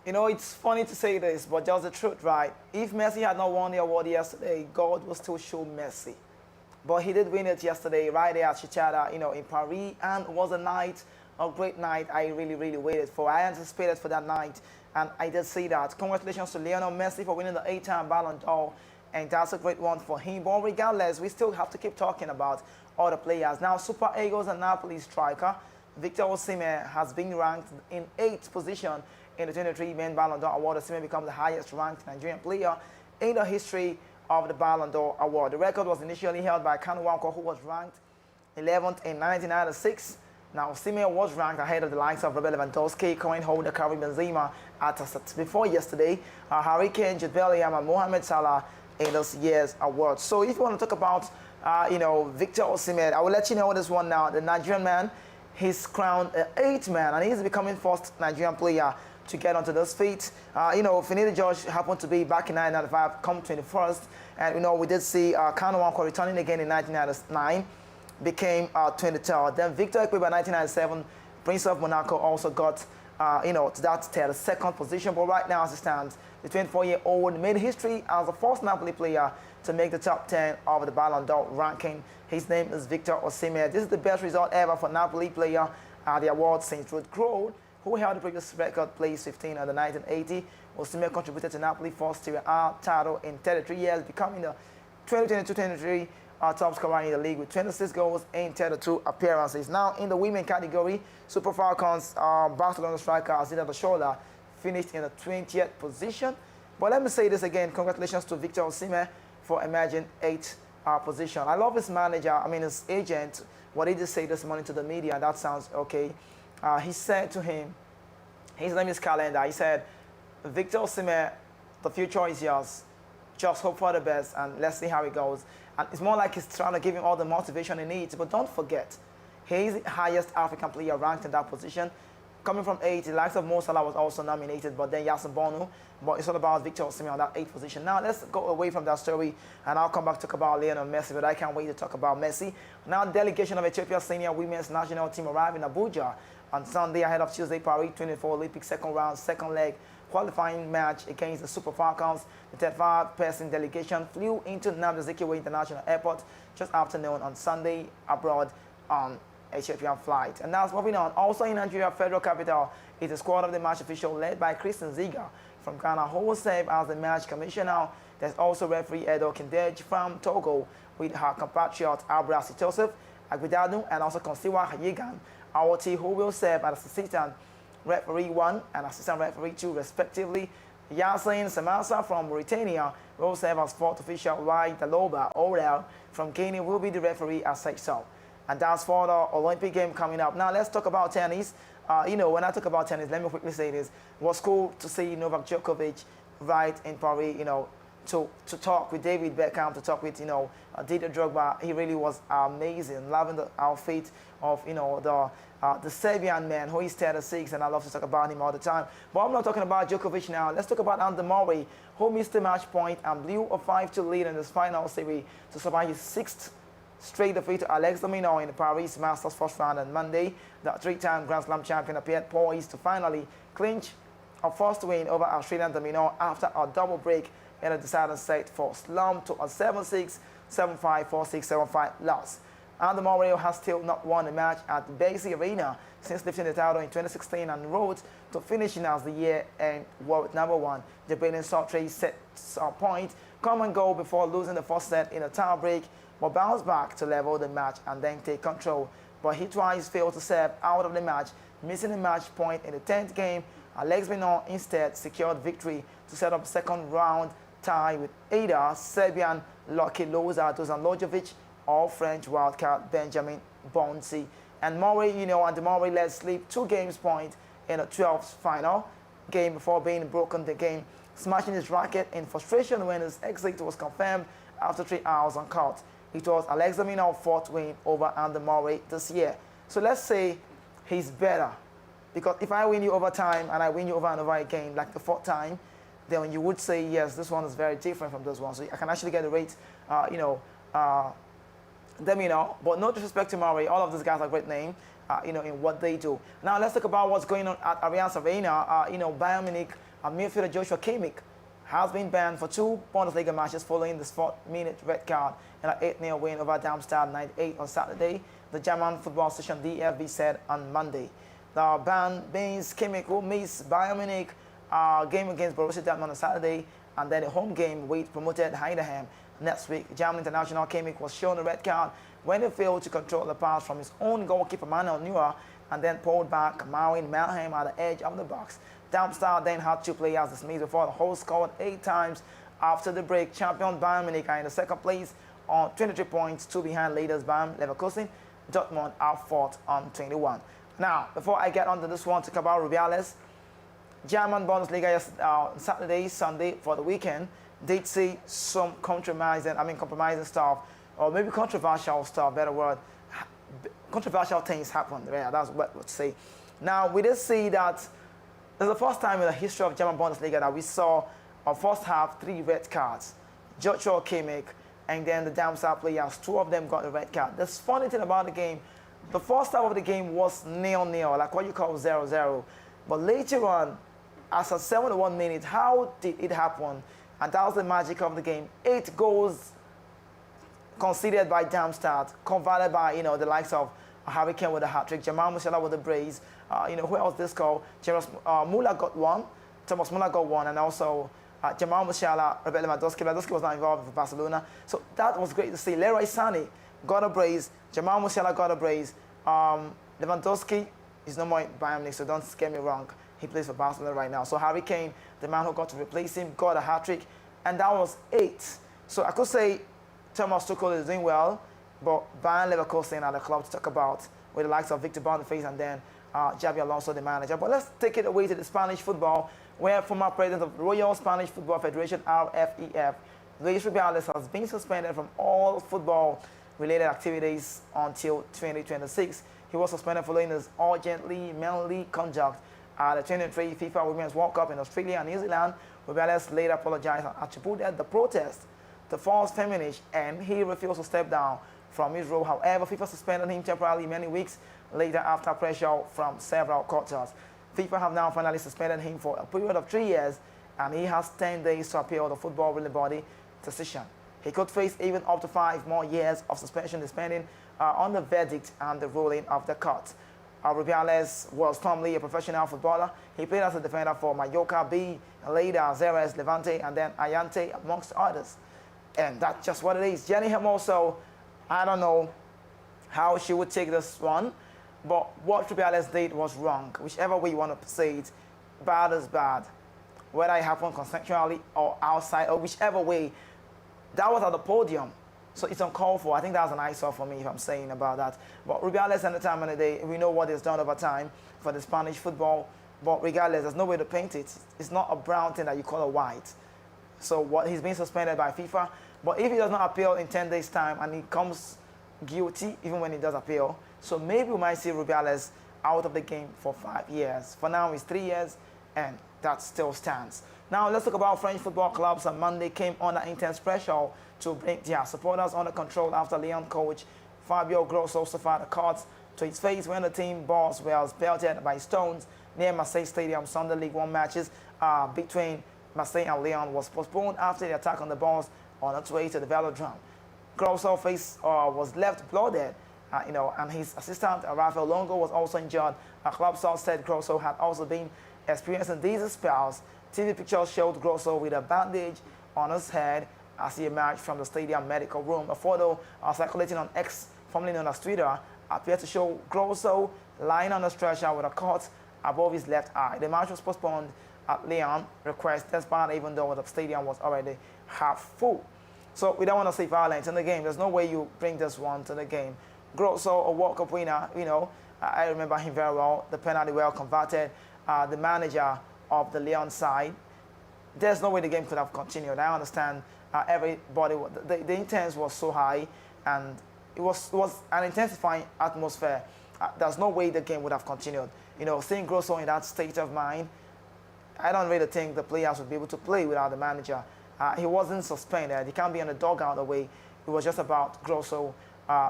You know, it's funny to say this, but just the truth, right? If Messi had not won the award yesterday, God will still show mercy. But he did win it yesterday, right there at Chichada, in Paris, and it was a great night I really, really waited for. I anticipated for that night, and I did see that. Congratulations to Lionel Messi for winning the 8-time Ballon d'Or, and that's a great one for him. But regardless, we still have to keep talking about other players. Now, Super Eagles and Napoli striker Victor Osimhen has been ranked in 8th position in the 23-man Ballon d'Or award. Osimhen becomes the highest-ranked Nigerian player in the history of the Ballon d'Or award. The record was initially held by Kanu Nwankwo, who was ranked 11th in 1996. Now, Osimhen was ranked ahead of the likes of Robert Lewandowski, current holder Karim Benzema before yesterday, Harry Kane, Jude Bellingham, and Mohamed Salah in this year's award. So if you want to talk about, Victor Osimhen, I will let you know this one now. The Nigerian man, he's crowned an 8th man, and he's becoming first Nigerian player to get onto this feat. Finidi George happened to be back in 1995, come 21st, and we did see Kanu Nwankwo returning again in 1999, became 23rd. Then Victor Ekpe by 1997, Prince of Monaco also got to that 32nd position. But right now, as it stands, the 24-year-old made history as the first Napoli player to make the top 10 of the Ballon d'Or ranking. His name is Victor Osimhen. This is the best result ever for Napoli player at the award since Ruud Krol, who held the previous record, placed 15 in the 1980. Osimhen contributed to Napoli's first Serie A title in 33 years, becoming the 2022-23 top scorer in the league with 26 goals in 32 appearances. Now, in the women category, Super Falcons Barcelona striker Azina Shola finished in the 20th position. But let me say this again, congratulations to Victor Osimhen for emerging 8th position. I love his manager, his agent, what he just said this morning to the media, that sounds okay. He said to him, his name is Calendar, he said, Victor Osimhen, the future is yours. Just hope for the best and let's see how it goes. And it's more like he's trying to give him all the motivation he needs. But don't forget, he's the highest African player ranked in that position. Coming from 8, the likes of Mo Salah was also nominated, but then Yasin Bono. But it's all about Victor Osimhen on that 8th position. Now, let's go away from that story, and I'll come back to talk about Lionel Messi, but I can't wait to talk about Messi. Now, delegation of Ethiopia's senior women's national team arrived in Abuja on Sunday ahead of Tuesday Paris 24 Olympic second round, second leg qualifying match against the Super Falcons. The 35-person delegation flew into Nnamdi Azikiwe International Airport just after noon on Sunday abroad on Ethiopian flight. And now moving on, also in Nigeria Federal Capital is the squad of the match official led by Christian Ziga from Ghana, who will serve as the match commissioner. There's also referee Edo Kindej from Togo with her compatriot Abra Sitosef Agbidadu and also Konsiwa Hayigan Awoti, who will serve as assistant referee 1 and assistant referee 2 respectively. Yasin Samasa from Mauritania will serve as 4th official, while Daloba Orel from Guinea will be the referee as such. So. And that's for the Olympic game coming up. Now, let's talk about tennis. When I talk about tennis, let me quickly say this. It was cool to see Novak Djokovic right in Paris, to talk with David Beckham, to talk with, Didier Drogba. He really was amazing. Loving the outfit of, the Serbian man who is 36, and I love to talk about him all the time. But I'm not talking about Djokovic now. Let's talk about Andy Murray, who missed the match point and blew a 5-2 lead in this final series to survive his 6th straight defeat to Alex de Minaur in the Paris Masters first round on Monday. The 3-time Grand Slam champion appeared poised to finally clinch a first win over Australian de Minaur after a double break in a deciding set for slump to a 7-6, 7-5, 4-6, 7-5 loss. Andy Murray has still not won a match at the Bercy Arena since lifting the title in 2016 and rode to finishing as the year-end world #1. The Brazilian saw 3 sets point come and go before losing the first set in a tie break, but bounced back to level the match and then take control. But he twice failed to serve out of the match, missing a match point in the 10th game. Alex de Minaur instead secured victory to set up a second round tie with either Serbian Lucky Loza Dozan or French wildcard Benjamin Bonzi. And Murray, and the Murray let slip 2 games point in a 12th final game before being broken the game, smashing his racket in frustration when his exit was confirmed after 3 hours on court. It was Alex de Minaur's 4th win over Andy Murray this year. So let's say he's better. Because if I win you over time and I win you over and over again, like the 4th time, then you would say, yes, this one is very different from this one. So I can actually get the rate, de Minaur. But no disrespect to Murray, all of these guys are great name, in what they do. Now let's talk about what's going on at Allianz Arena. Bayern Munich Midfielder Joshua Kimmich has been banned for 2 Bundesliga matches following the 4th-minute red card in an 8-0 win over Darmstadt 98 on Saturday, the German football station DFB said on Monday. The ban means Kimmich will miss Bayern Munich game against Borussia Dortmund on Saturday, and then a home game with promoted Heidenheim next week. German international Kimmich was shown a red card when he failed to control the pass from his own goalkeeper Manuel Neuer and then pulled back, marring Mannheim at the edge of the box. Darmstadt then had 2 players dismissed before the host scored 8 times after the break. Champion Bayern Munich are in the second place on 23 points, 2 behind leaders Bayern Leverkusen. Dortmund are 4th on 21. Now, before I get on to this one, talk about Rubiales. German Bundesliga Saturday, Sunday for the weekend did see some compromising stuff, or maybe controversial stuff, better word. Controversial things happened. Yeah, that's what I would say. Now, we did see that it's the first time in the history of German Bundesliga that we saw a first half 3 red cards. Joshua Kimmich and then the Darmstadt players, 2 of them got a red card. The funny thing about the game, the first half of the game was 0-0, like what you call 0-0. But later on, as a 71 minutes, how did it happen? And that was the magic of the game. 8 goals conceded by Darmstadt, converted by the likes of Harry Kane with a hat-trick, Jamal Musiala with a brace. Who else this call? Muller got 1, Thomas Muller got 1, and also Jamal Musiala, Robert Lewandowski. Lewandowski was not involved for Barcelona. So that was great to see. Leroy Sané got a brace, Jamal Musiala got a brace. Lewandowski is no more in Bayern Munich, so don't get me wrong. He plays for Barcelona right now. So Harry Kane, the man who got to replace him, got a hat-trick, and that was 8. So I could say Thomas Tuchel is doing well, but Bayern Leverkusen are the club to talk about with the likes of Victor Boniface and then Xabi Alonso, the manager. But let's take it away to the Spanish football, where former president of the Royal Spanish Football Federation, RFEF, Luis Rubiales, has been suspended from all football-related activities until 2026. He was suspended following his urgently manly conduct at the 2023 FIFA Women's World Cup in Australia and New Zealand. Rubiales later apologized and attributed the protest to false feminist, and he refused to step down from his role. However, FIFA suspended him temporarily many weeks later after pressure from several quarters. FIFA have now finally suspended him for a period of 3 years, and he has 10 days to appeal the football ruling body decision. He could face even up to 5 more years of suspension depending on the verdict and the ruling of the court. Rubiales was formerly a professional footballer. He played as a defender for Mallorca B, later Xerez, Levante, and then Ayante, amongst others. And that's just what it is. Jenny Hermoso, I don't know how she would take this one, but what Rubiales did was wrong. Whichever way you want to say it, bad is bad. Whether it happened consensually or outside, or whichever way, that was at the podium. So it's uncalled for. I think that's an eyesore for me if I'm saying about that. But Rubiales at the time of the day, we know what he's done over time for the Spanish football. But regardless, there's no way to paint it. It's not a brown thing that you call a white. So what he's been suspended by FIFA. But if he does not appeal in 10 days' time and he comes guilty, even when he does appeal, so maybe we might see Rubiales out of the game for 5 years. For now, it's 3 years, and that still stands. Now, let's talk about French football clubs. On Monday came under intense pressure to bring their supporters under control after Lyon coach Fabio Grosso suffered a cut to his face when the team boss was pelted by stones near Marseille Stadium. Sunday League One matches between Marseille and Lyon was postponed after the attack on the boss on its way to the velodrome. Grosso's face was left blooded, and his assistant Rafael Longo was also injured. A club source said Grosso had also been experiencing these spells. TV pictures showed Grosso with a bandage on his head as he emerged from the stadium medical room. A photo circulating on X, formerly known as Twitter, appeared to show Grosso lying on a stretcher with a cut above his left eye. The match was postponed at Lyon request, despite even though the stadium was already half full. So we don't want to see violence in the game. There's no way you bring this one to the game. Grosso, a World Cup winner, I remember him very well. The penalty well converted. The manager of the Lyon side. There's no way the game could have continued. I understand everybody, the intent was so high, and it was an intensifying atmosphere. There's no way the game would have continued. Seeing Grosso in that state of mind, I don't really think the players would be able to play without the manager. He wasn't suspended. He can't be on the dugout away. It was just about Grosso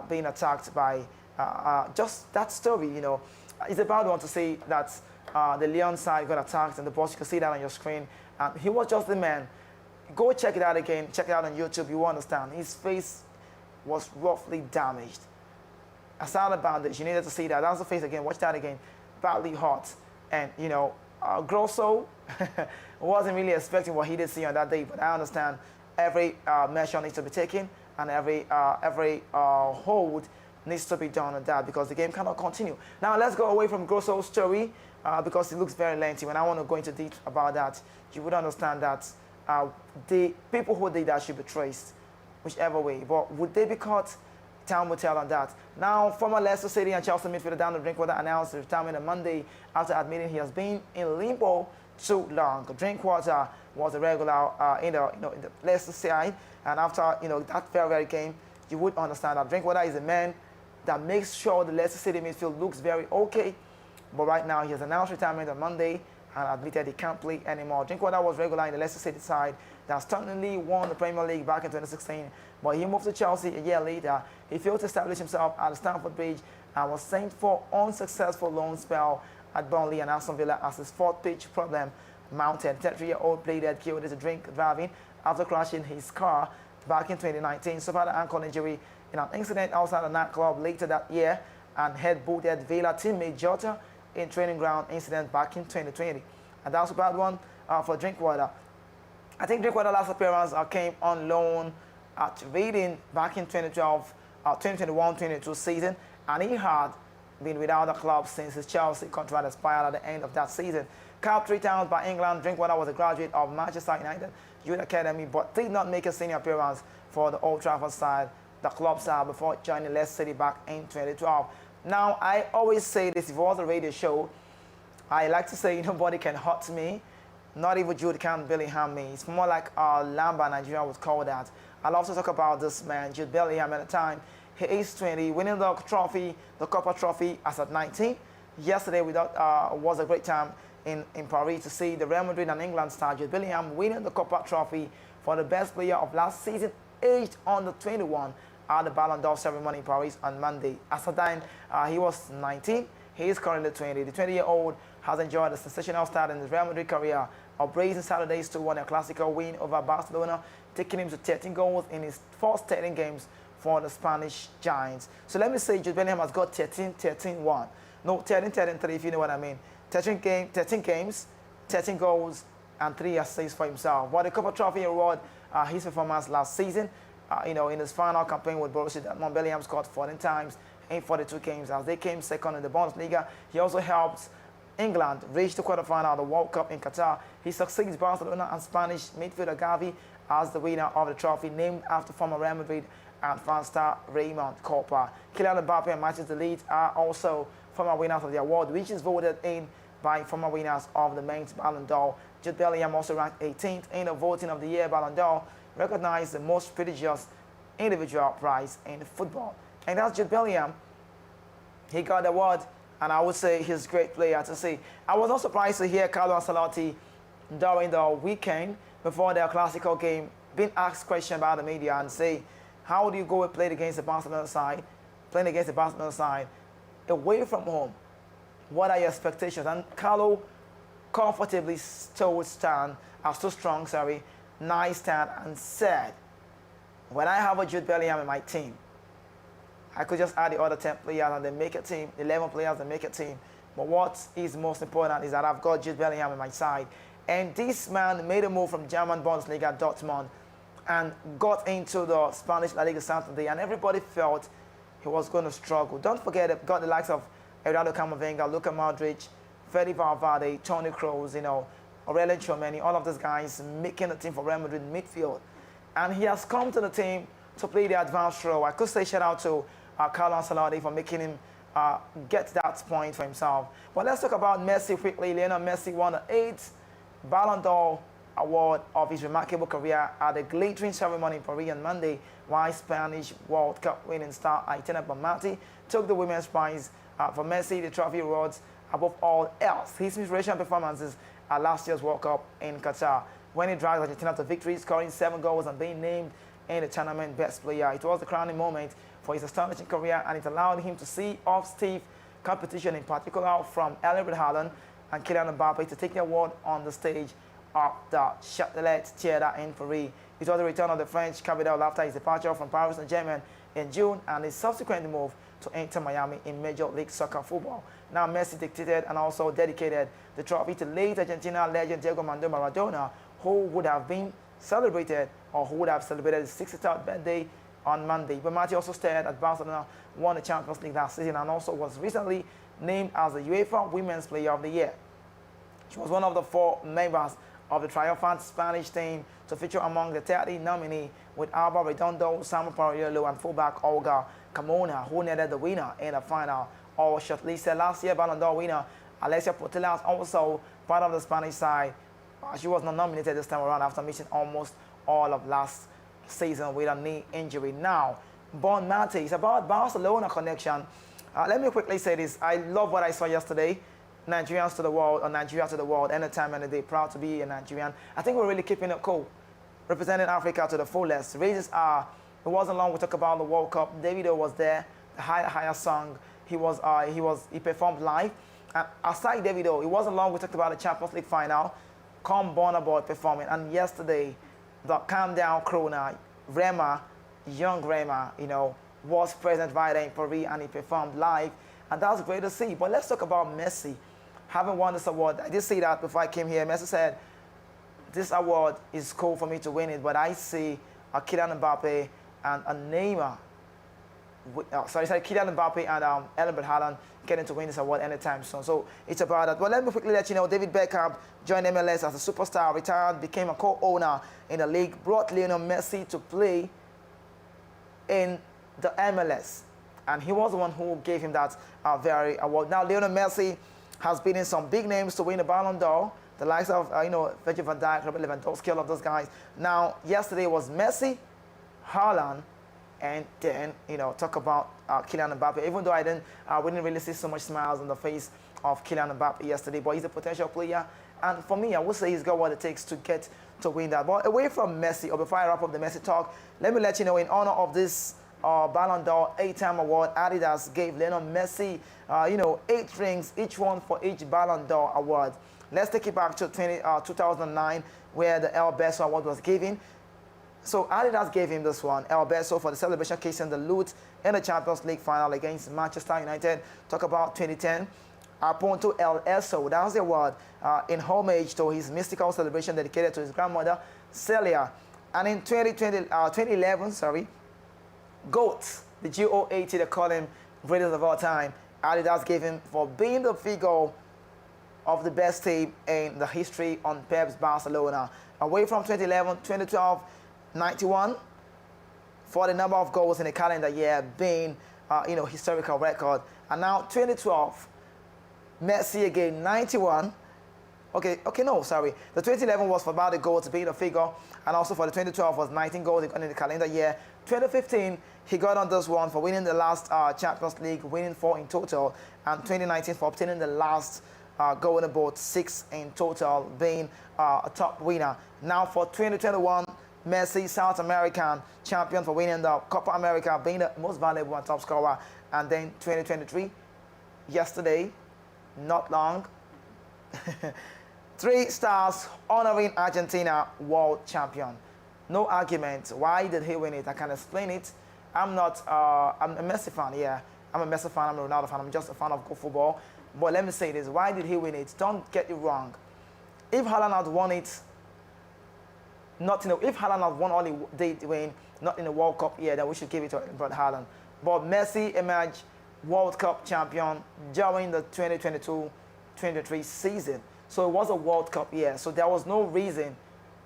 being attacked by just that story. It's about want to say that the Leon side got attacked in the box. You can see that on your screen. And he was just the man. Go check it out again. Check it out on YouTube. You will understand. His face was roughly damaged. Aside the bandage, you needed to see that. That's the face again. Watch that again. Badly hurt. And, you know, Grosso wasn't really expecting what he did see on that day. But I understand every measure needs to be taken and every hold needs to be done on that because the game cannot continue. Now let's go away from Grosso's story because it looks very lengthy. When I want to go into detail about that, you would understand that the people who did that should be traced, whichever way. But would they be caught? Time will tell on that. Now, former Leicester City and Chelsea midfielder Daniel Drinkwater announced his retirement on Monday after admitting he has been in limbo too long. Drinkwater was a regular in the Leicester side, and after that very game, you would understand that Drinkwater is a man that makes sure the Leicester City midfield looks very okay. But right now, he has announced retirement on Monday and admitted he can't play anymore. Drinkwater was regular in the Leicester City side that stunningly won the Premier League back in 2016, but he moved to Chelsea a year later. He failed to establish himself at Stamford Bridge and was sent for unsuccessful loan spell at Burnley and Aston Villa as his fourth pitch problem mounted. 33-year-old played had killed his drink driving after crashing his car back in 2019. Suffered an ankle injury in an incident outside a nightclub later that year and head-booted Villa teammate Jota in training ground incident back in 2020. And that was a bad one for Drinkwater. I think Drinkwater's last appearance came on loan at Reading back in 2012, 2021-22 season, and he had been without the club since his Chelsea contract expired at the end of that season. Capped 3 times by England, Drinkwater was a graduate of Manchester United Youth Academy, but did not make a senior appearance for the Old Trafford side, the club side, before joining Leicester City back in 2012. Now, I always say this, if it was a radio show, I like to say nobody can hurt me. Not even Jude can Bellingham me. It's more like Lamba Nigeria would call that. I love to talk about this man, Jude Bellingham, at the time. He is 20, winning the trophy, the Copa Trophy, as at 19. Yesterday was a great time in Paris to see the Real Madrid and England star Jude Bellingham winning the Copa Trophy for the best player of last season, aged under 21, at the Ballon d'Or ceremony in Paris on Monday. As at time, he was 19. He is currently 20. The 20-year-old has enjoyed a sensational start in his Real Madrid career, of brazen Saturdays to win a Clasico win over Barcelona, taking him to 13 goals in his first 13 games for the Spanish Giants. So let me say Jude Bellingham has got 13-13-1. No, 13-13-3 if you know what I mean. 13 games, 13 goals, and 3 assists for himself. But the Copa Trophy award his performance last season, in his final campaign with Borussia Dortmund, Bellingham scored 14 times in 42 games as they came second in the Bundesliga. He also helped England reached the quarterfinal of the World Cup in Qatar. He succeeds Barcelona and Spanish midfielder Gavi as the winner of the trophy, named after former Real Madrid and France star Raymond Kopa. Kylian Mbappe and Manchester Leeds are also former winners of the award, which is voted in by former winners of the men's Ballon d'Or. Jude Bellingham also ranked 18th in the voting of the year Ballon d'Or, recognized the most prestigious individual prize in football. And that's Jude Bellingham. He got the award, and I would say he's a great player to see. I was not surprised to hear Carlo Ancelotti during the weekend before their Clasico game being asked questions by the media and say, how do you go and play against the Barcelona side, away from home? What are your expectations? And Carlo comfortably stood nice stand, and said, when I have a Jude Bellingham in my team, I could just add the other 10 players and then make a team, 11 players and make a team. But what is most important is that I've got Jude Bellingham on my side. And this man made a move from German Bundesliga Dortmund and got into the Spanish La Liga Santander, and everybody felt he was going to struggle. Don't forget, they've got the likes of Eduardo Camavinga, Luka Modric, Fede Valverde, Toni Kroos, Aurelien Tchouameni, all of these guys making the team for Real Madrid midfield. And he has come to the team to play the advanced role. I could say shout out to Carlo Ancelotti for making him get that point for himself. But let's talk about Messi quickly. Lionel Messi won the 8th Ballon d'Or award of his remarkable career at the glittering ceremony in Paris on Monday, while Spanish World Cup winning star Aitana Bonmati took the women's prize. For Messi, the trophy awards above all else his inspirational performances at last year's World Cup in Qatar, when he dragged Argentina to victory, scoring 7 goals and being named in the tournament best player. It was the crowning moment for his astonishing career, and it allowed him to see off stiff competition, in particular from Erling Haaland and Kylian Mbappe to take the award on the stage of the Châtelet Theatre in Paris. It was the return of the French capital after his departure from Paris Saint-Germain in June and his subsequent move to Inter Miami in Major League Soccer football. Now Messi dictated and also dedicated the trophy to late Argentina legend Diego Armando Maradona, who would have been celebrated or who would have celebrated his 63rd birthday on Monday. But Messi also stared at Barcelona won the Champions League last season and also was recently named as the UEFA Women's Player of the Year. She was one of the 4 members of the triumphant Spanish team to feature among the 30 nominees, with Alba Redondo, Samuel Parriello, and fullback Olga Carmona, who netted the winner in the final. All shortlisted last year Ballon d'Or winner Alessia Portela is also part of the Spanish side. She was not nominated this time around after missing almost all of last season with a knee injury. Now, Bon Mate is about Barcelona connection. Let me quickly say this. I love what I saw yesterday. Nigerians to the world, or Nigeria to the world, anytime, any day. Proud to be a Nigerian. I think we're really keeping it cool, representing Africa to the fullest. Reasons are, it wasn't long we talked about the World Cup. Davido was there, the higher song. He performed live. And aside Davido, it wasn't long we talked about the Champions League final. Come Burna Boy performing. And yesterday, the Calm Down crew now, Rema, young Rema, was present right there in Paris and he performed live. And that's great to see. But let's talk about Messi. Having won this award, I did see that before I came here. Messi said, this award is cool for me to win it, but I see a Kylian Mbappe and a Neymar. Kylian Mbappe and Erling Haaland getting to win this award anytime soon. So it's about that. But let me quickly let you know, David Beckham joined MLS as a superstar, retired, became a co-owner in the league, brought Lionel Messi to play in the MLS. And he was the one who gave him that very award. Now, Lionel Messi has been in some big names to win the Ballon d'Or, the likes of, Virgil van Dijk, Robert Lewandowski, all of those guys. Now, yesterday was Messi, Haaland, and then, talk about Kylian Mbappe. Even though we didn't really see so much smiles on the face of Kylian Mbappe yesterday, but he's a potential player. And for me, I would say he's got what it takes to get to win that. But away from Messi, or before I wrap up the Messi talk, let me let you know, in honor of this Ballon d'Or 8-time award, Adidas gave Lionel Messi, 8 rings, each one for each Ballon d'Or award. Let's take it back to 2009, where the El Beso award was given. So Adidas gave him this one, El Beso, for the celebration casing the loot in the Champions League final against Manchester United. Talk about 2010. Aponto El Eso, that was the award in homage to his mystical celebration dedicated to his grandmother, Celia. And in 2011, GOAT, the GOAT, they call him greatest of all time, Adidas gave him for being the figure of the best team in the history on Pep's Barcelona. Away from 2011, 2012, 91 for the number of goals in a calendar year being, historical record. And now 2012, Messi again, 91. The 2011 was for about the goals being a figure, and also for the 2012 was 19 goals he got in the calendar year. 2015, he got on this one for winning the last Champions League, winning 4 in total, and 2019 for obtaining the last golden boot, 6 in total, being a top winner. Now for 2021, Messi, South American champion for winning the Copa America, being the most valuable and top scorer. And then 2023, yesterday, not long, 3 stars honoring Argentina world champion. No argument. Why did he win it? I can explain it. I'm a Messi fan, yeah. I'm a Messi fan, I'm a Ronaldo fan, I'm just a fan of good football. But let me say this, why did he win it? Don't get it wrong. If Haaland had won it, if Haaland had won only did win, not in the World Cup, yeah, then we should give it to Haaland. But Messi emerged World Cup champion during the 2022-23 season. So it was a World Cup year, so there was no reason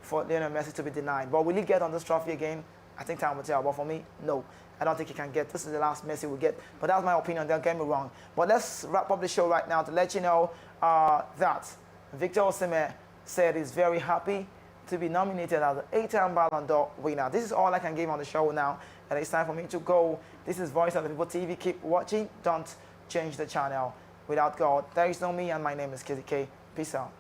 for Lionel Messi to be denied. But will he get on this trophy again? I think time will tell. But for me, no. I don't think he can get. This is the last Messi will get. But that's my opinion. Don't get me wrong. But let's wrap up the show right now to let you know that Victor Osimhen said he's very happy to be nominated as the 8-time Ballon d'Or winner. This is all I can give on the show now. And it's time for me to go. This is Voice of the People TV. Keep watching. Don't change the channel. Without God, there is no me, and my name is Kizzy K. Peace out.